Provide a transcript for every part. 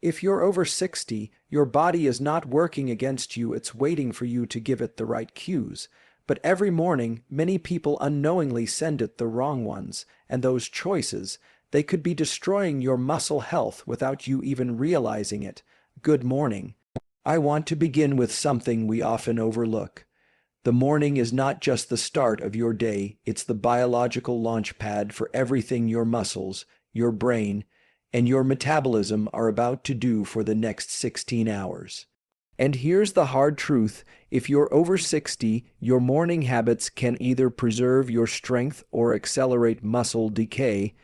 If you're over 60, your body is not working against you, it's waiting for you to give it the right cues. But every morning, many people unknowingly send it the wrong ones, and those choices, they could be destroying your muscle health without you even realizing it. Good morning. I want to begin with something we often overlook. The morning is not just the start of your day, it's the biological launch pad for everything your muscles, your brain, and your metabolism are about to do for the next 16 hours. And here's the hard truth: if you're over 60, your morning habits can either preserve your strength or accelerate muscle decay.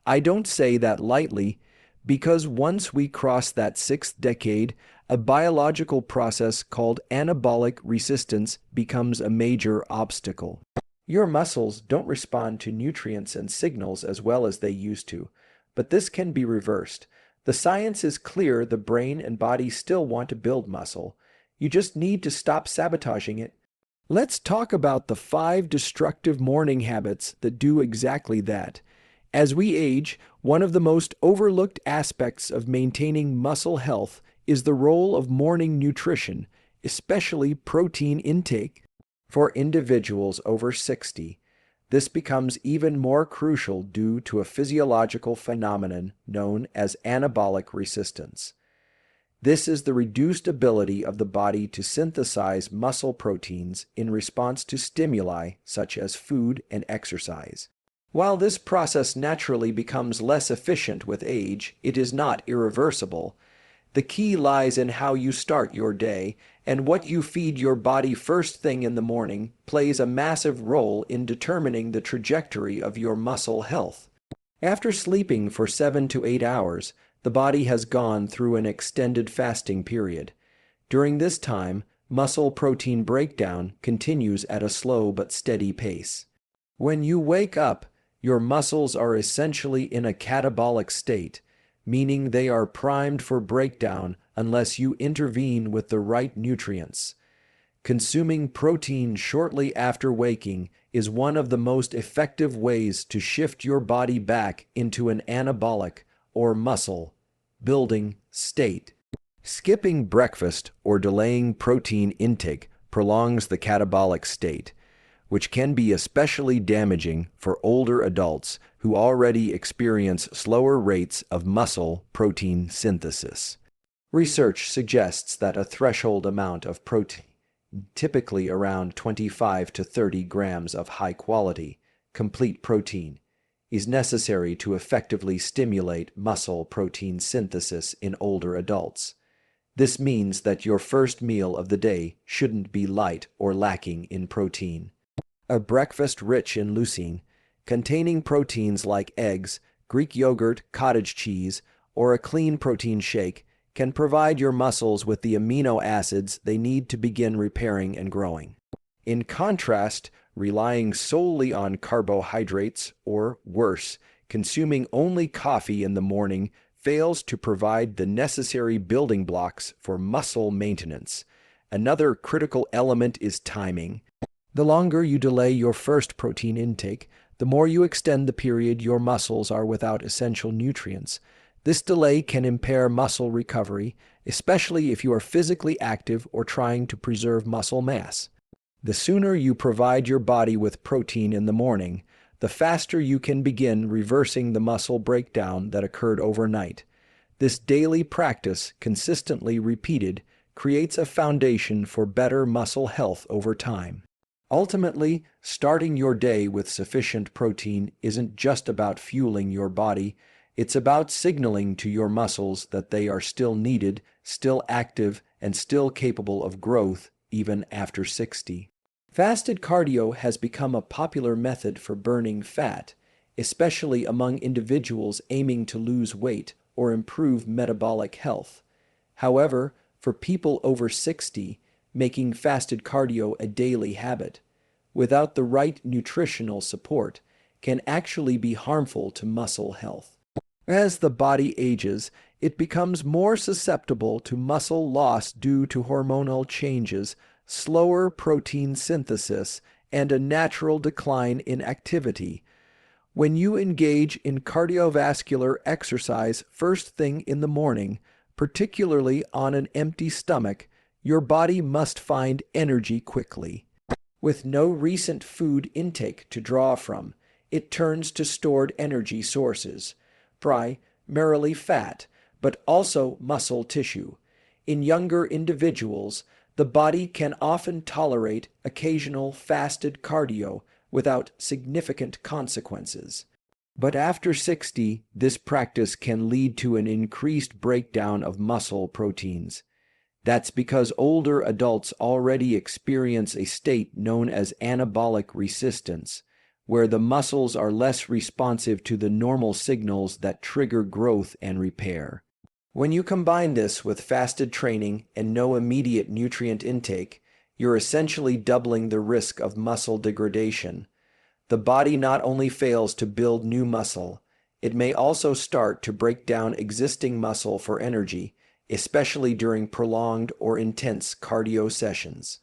I don't say that lightly, because once we cross that sixth decade, a biological process called anabolic resistance becomes a major obstacle. Your muscles don't respond to nutrients and signals as well as they used to, but this can be reversed. The science is clear: the brain and body still want to build muscle. You just need to stop sabotaging it. Let's talk about the 5 destructive morning habits that do exactly that. As we age, one of the most overlooked aspects of maintaining muscle health is the role of morning nutrition, especially protein intake. For individuals over 60, this becomes even more crucial due to a physiological phenomenon known as anabolic resistance. This is the reduced ability of the body to synthesize muscle proteins in response to stimuli such as food and exercise. While this process naturally becomes less efficient with age, it is not irreversible. The key lies in how you start your day, and what you feed your body first thing in the morning plays a massive role in determining the trajectory of your muscle health. After sleeping for 7 to 8 hours, the body has gone through an extended fasting period. During this time, muscle protein breakdown continues at a slow but steady pace. When you wake up, your muscles are essentially in a catabolic state, meaning they are primed for breakdown unless you intervene with the right nutrients. Consuming protein shortly after waking is one of the most effective ways to shift your body back into an anabolic, or muscle, building state. Skipping breakfast or delaying protein intake prolongs the catabolic state, which can be especially damaging for older adults who already experience slower rates of muscle protein synthesis. Research suggests that a threshold amount of protein, typically around 25 to 30 grams of high-quality, complete protein, is necessary to effectively stimulate muscle protein synthesis in older adults. This means that your first meal of the day shouldn't be light or lacking in protein. A breakfast rich in leucine, containing proteins like eggs, Greek yogurt, cottage cheese, or a clean protein shake, can provide your muscles with the amino acids they need to begin repairing and growing. In contrast, relying solely on carbohydrates, or worse, consuming only coffee in the morning, fails to provide the necessary building blocks for muscle maintenance. Another critical element is timing. The longer you delay your first protein intake, the more you extend the period your muscles are without essential nutrients. This delay can impair muscle recovery, especially if you are physically active or trying to preserve muscle mass. The sooner you provide your body with protein in the morning, the faster you can begin reversing the muscle breakdown that occurred overnight. This daily practice, consistently repeated, creates a foundation for better muscle health over time. Ultimately, starting your day with sufficient protein isn't just about fueling your body, it's about signaling to your muscles that they are still needed, still active, and still capable of growth even after 60. Fasted cardio has become a popular method for burning fat, especially among individuals aiming to lose weight or improve metabolic health. However, for people over 60, making fasted cardio a daily habit, without the right nutritional support, can actually be harmful to muscle health. As the body ages, it becomes more susceptible to muscle loss due to hormonal changes, slower protein synthesis, and a natural decline in activity. When you engage in cardiovascular exercise first thing in the morning, particularly on an empty stomach, your body must find energy quickly. With no recent food intake to draw from, it turns to stored energy sources, primarily fat, but also muscle tissue. In younger individuals, the body can often tolerate occasional fasted cardio without significant consequences. But after 60, this practice can lead to an increased breakdown of muscle proteins. That's because older adults already experience a state known as anabolic resistance, where the muscles are less responsive to the normal signals that trigger growth and repair. When you combine this with fasted training and no immediate nutrient intake, you're essentially doubling the risk of muscle degradation. The body not only fails to build new muscle, it may also start to break down existing muscle for energy, especially during prolonged or intense cardio sessions.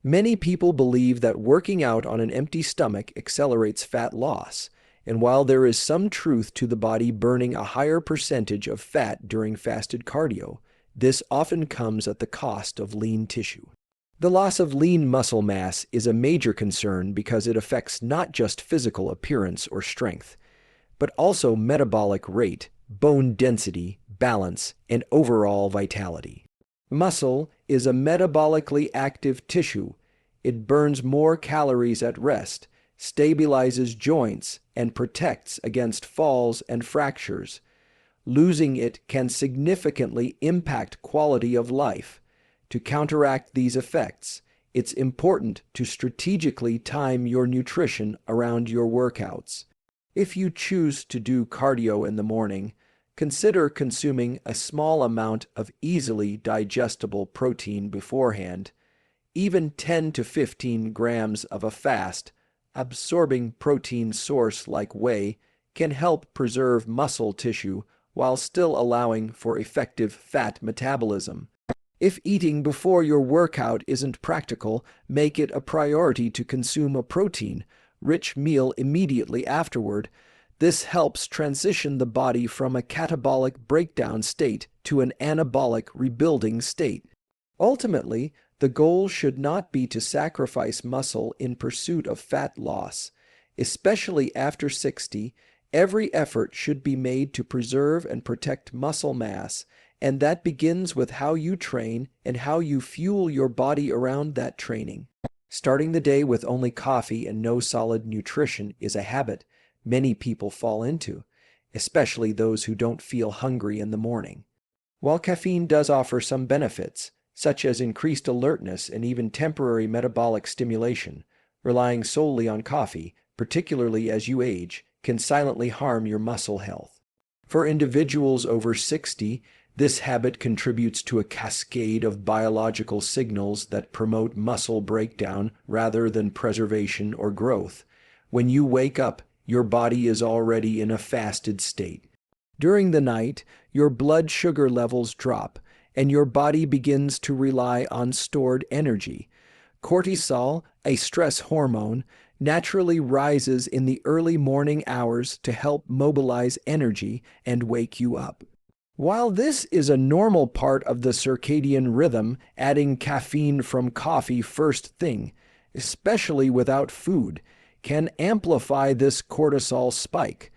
Many people believe that working out on an empty stomach accelerates fat loss, and while there is some truth to the body burning a higher percentage of fat during fasted cardio, this often comes at the cost of lean tissue. The loss of lean muscle mass is a major concern because it affects not just physical appearance or strength, but also metabolic rate, bone density, balance, and overall vitality. Muscle is a metabolically active tissue. It burns more calories at rest, stabilizes joints, and protects against falls and fractures. Losing it can significantly impact quality of life. To counteract these effects, it's important to strategically time your nutrition around your workouts. If you choose to do cardio in the morning, consider consuming a small amount of easily digestible protein beforehand. Even 10 to 15 grams of a fast, absorbing protein source like whey can help preserve muscle tissue while still allowing for effective fat metabolism. If eating before your workout isn't practical, make it a priority to consume a protein-rich meal immediately afterward. This helps transition the body from a catabolic breakdown state to an anabolic rebuilding state. Ultimately, the goal should not be to sacrifice muscle in pursuit of fat loss. Especially after 60, every effort should be made to preserve and protect muscle mass, and that begins with how you train and how you fuel your body around that training. Starting the day with only coffee and no solid nutrition is a habit many people fall into, especially those who don't feel hungry in the morning. While caffeine does offer some benefits, such as increased alertness and even temporary metabolic stimulation, relying solely on coffee, particularly as you age, can silently harm your muscle health. For individuals over 60, this habit contributes to a cascade of biological signals that promote muscle breakdown rather than preservation or growth. When you wake up, your body is already in a fasted state. During the night, your blood sugar levels drop, and your body begins to rely on stored energy. Cortisol, a stress hormone, naturally rises in the early morning hours to help mobilize energy and wake you up. While this is a normal part of the circadian rhythm, adding caffeine from coffee first thing, especially without food, can amplify this cortisol spike.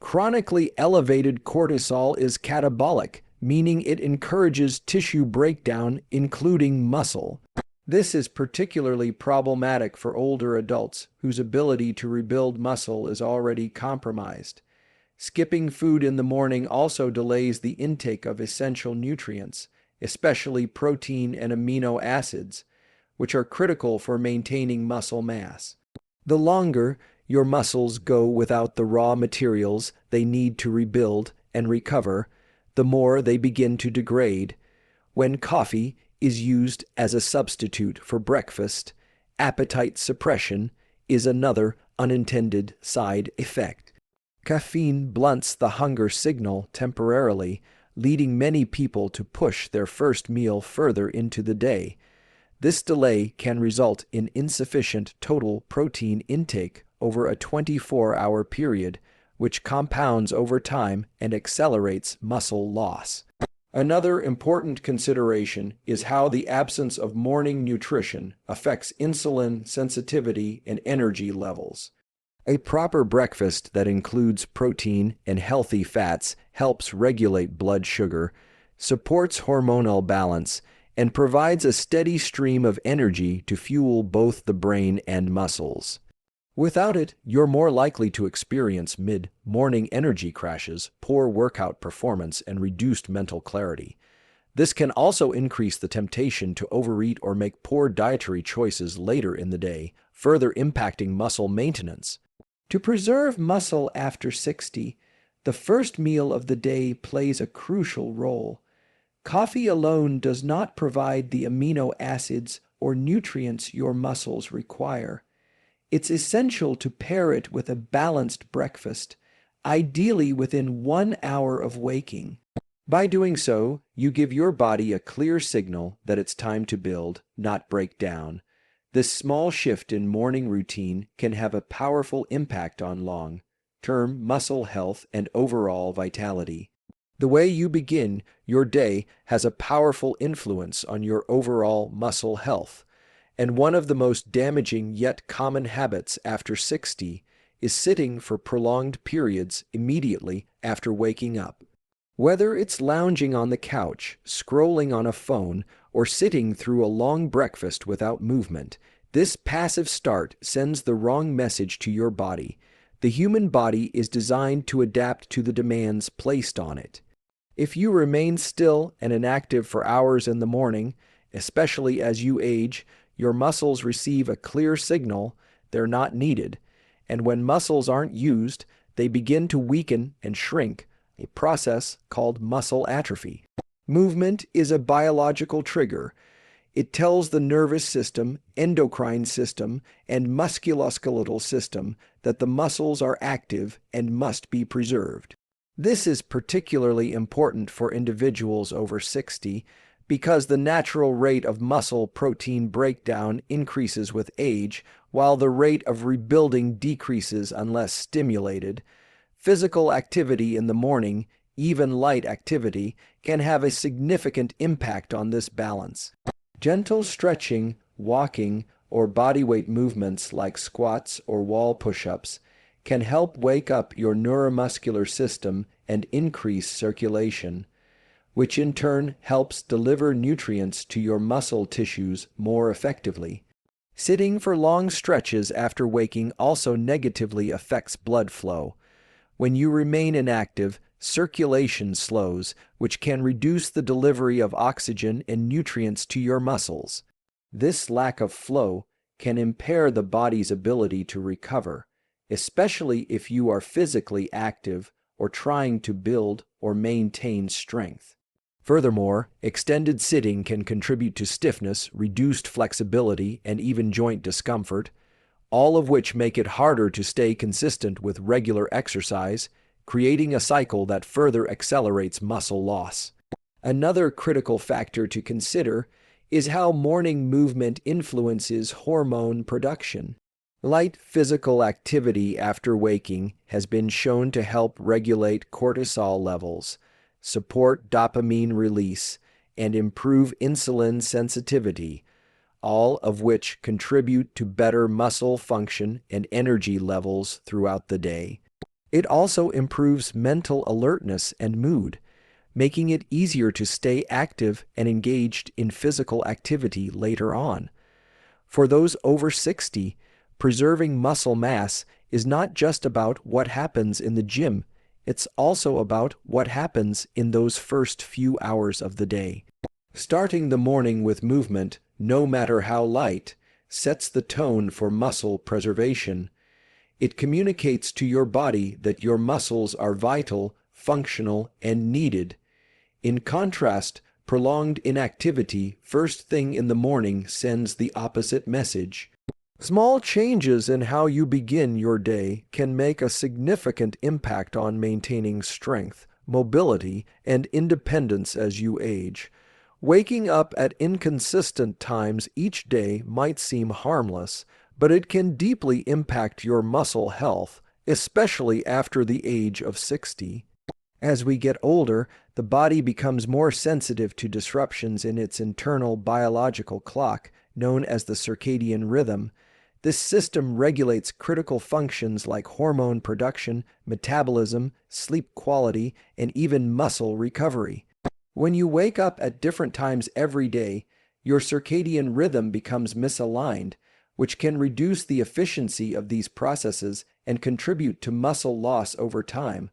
Chronically elevated cortisol is catabolic, meaning it encourages tissue breakdown, including muscle. This is particularly problematic for older adults whose ability to rebuild muscle is already compromised. Skipping food in the morning also delays the intake of essential nutrients, especially protein and amino acids, which are critical for maintaining muscle mass. The longer your muscles go without the raw materials they need to rebuild and recover, the more they begin to degrade. When coffee is used as a substitute for breakfast, appetite suppression is another unintended side effect. Caffeine blunts the hunger signal temporarily, leading many people to push their first meal further into the day. This delay can result in insufficient total protein intake over a 24-hour period, which compounds over time and accelerates muscle loss. Another important consideration is how the absence of morning nutrition affects insulin sensitivity and energy levels. A proper breakfast that includes protein and healthy fats helps regulate blood sugar, supports hormonal balance, and provides a steady stream of energy to fuel both the brain and muscles. Without it, you're more likely to experience mid-morning energy crashes, poor workout performance, and reduced mental clarity. This can also increase the temptation to overeat or make poor dietary choices later in the day, further impacting muscle maintenance. To preserve muscle after 60, the first meal of the day plays a crucial role. Coffee alone does not provide the amino acids or nutrients your muscles require. It's essential to pair it with a balanced breakfast, ideally within 1 hour of waking. By doing so, you give your body a clear signal that it's time to build, not break down. This small shift in morning routine can have a powerful impact on long-term muscle health and overall vitality. The way you begin your day has a powerful influence on your overall muscle health. And one of the most damaging yet common habits after 60 is sitting for prolonged periods immediately after waking up. Whether it's lounging on the couch, scrolling on a phone, or sitting through a long breakfast without movement, this passive start sends the wrong message to your body. The human body is designed to adapt to the demands placed on it. If you remain still and inactive for hours in the morning, especially as you age, your muscles receive a clear signal they're not needed, and when muscles aren't used, they begin to weaken and shrink, a process called muscle atrophy. Movement is a biological trigger. It tells the nervous system, endocrine system, and musculoskeletal system that the muscles are active and must be preserved. This is particularly important for individuals over 60 because the natural rate of muscle protein breakdown increases with age, while the rate of rebuilding decreases unless stimulated. Physical activity in the morning, even light activity, can have a significant impact on this balance. Gentle stretching, walking, or bodyweight movements like squats or wall push-ups can help wake up your neuromuscular system and increase circulation, which in turn helps deliver nutrients to your muscle tissues more effectively. Sitting for long stretches after waking also negatively affects blood flow. When you remain inactive, circulation slows, which can reduce the delivery of oxygen and nutrients to your muscles. This lack of flow can impair the body's ability to recover, especially if you are physically active or trying to build or maintain strength. Furthermore, extended sitting can contribute to stiffness, reduced flexibility, and even joint discomfort, all of which make it harder to stay consistent with regular exercise, creating a cycle that further accelerates muscle loss. Another critical factor to consider is how morning movement influences hormone production. Light physical activity after waking has been shown to help regulate cortisol levels, support dopamine release, and improve insulin sensitivity, all of which contribute to better muscle function and energy levels throughout the day. It also improves mental alertness and mood, making it easier to stay active and engaged in physical activity later on. For those over 60, preserving muscle mass is not just about what happens in the gym, it's also about what happens in those first few hours of the day. Starting the morning with movement, no matter how light, sets the tone for muscle preservation. It communicates to your body that your muscles are vital, functional, and needed. In contrast, prolonged inactivity first thing in the morning sends the opposite message. Small changes in how you begin your day can make a significant impact on maintaining strength, mobility, and independence as you age. Waking up at inconsistent times each day might seem harmless, but it can deeply impact your muscle health, especially after the age of 60. As we get older, the body becomes more sensitive to disruptions in its internal biological clock, known as the circadian rhythm. This system regulates critical functions like hormone production, metabolism, sleep quality, and even muscle recovery. When you wake up at different times every day, your circadian rhythm becomes misaligned, which can reduce the efficiency of these processes and contribute to muscle loss over time.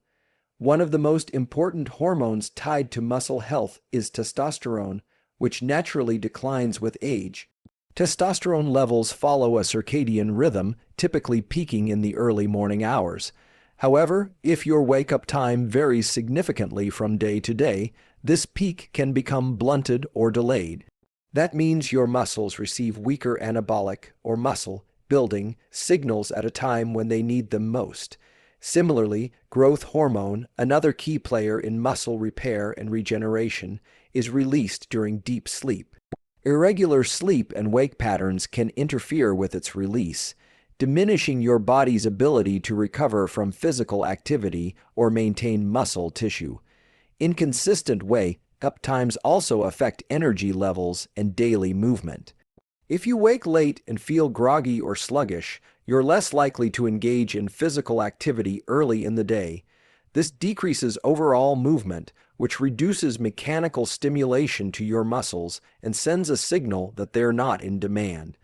One of the most important hormones tied to muscle health is testosterone, which naturally declines with age. Testosterone levels follow a circadian rhythm, typically peaking in the early morning hours. However, if your wake-up time varies significantly from day to day, this peak can become blunted or delayed. That means your muscles receive weaker anabolic or muscle building signals at a time when they need them most. Similarly, growth hormone, another key player in muscle repair and regeneration, is released during deep sleep. Irregular sleep and wake patterns can interfere with its release, diminishing your body's ability to recover from physical activity or maintain muscle tissue. Inconsistent wake-up times also affect energy levels and daily movement. If you wake late and feel groggy or sluggish, you're less likely to engage in physical activity early in the day. This decreases overall movement, which reduces mechanical stimulation to your muscles and sends a signal that they're not in demand.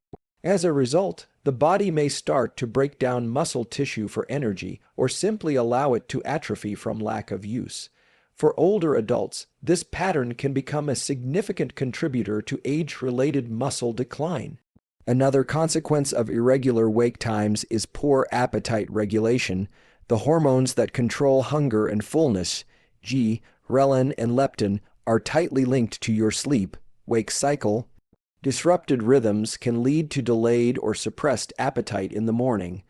As a result, the body may start to break down muscle tissue for energy or simply allow it to atrophy from lack of use. For older adults, this pattern can become a significant contributor to age-related muscle decline. Another consequence of irregular wake times is poor appetite regulation. The hormones that control hunger and fullness, ghrelin and leptin, are tightly linked to your sleep-wake cycle. Disrupted rhythms can lead to delayed or suppressed appetite in the morning,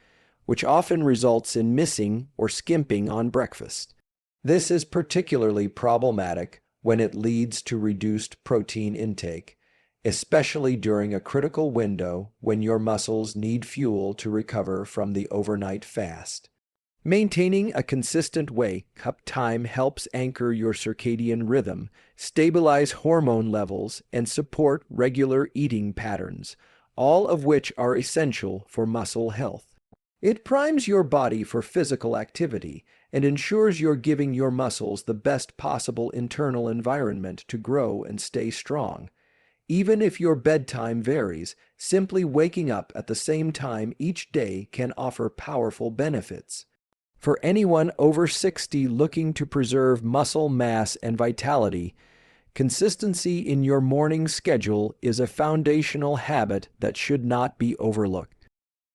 which often results in missing or skimping on breakfast. This is particularly problematic when it leads to reduced protein intake, especially during a critical window when your muscles need fuel to recover from the overnight fast. Maintaining a consistent wake-up time helps anchor your circadian rhythm, stabilize hormone levels, and support regular eating patterns, all of which are essential for muscle health. It primes your body for physical activity and ensures you're giving your muscles the best possible internal environment to grow and stay strong. Even if your bedtime varies, simply waking up at the same time each day can offer powerful benefits. For anyone over 60 looking to preserve muscle mass and vitality, consistency in your morning schedule is a foundational habit that should not be overlooked.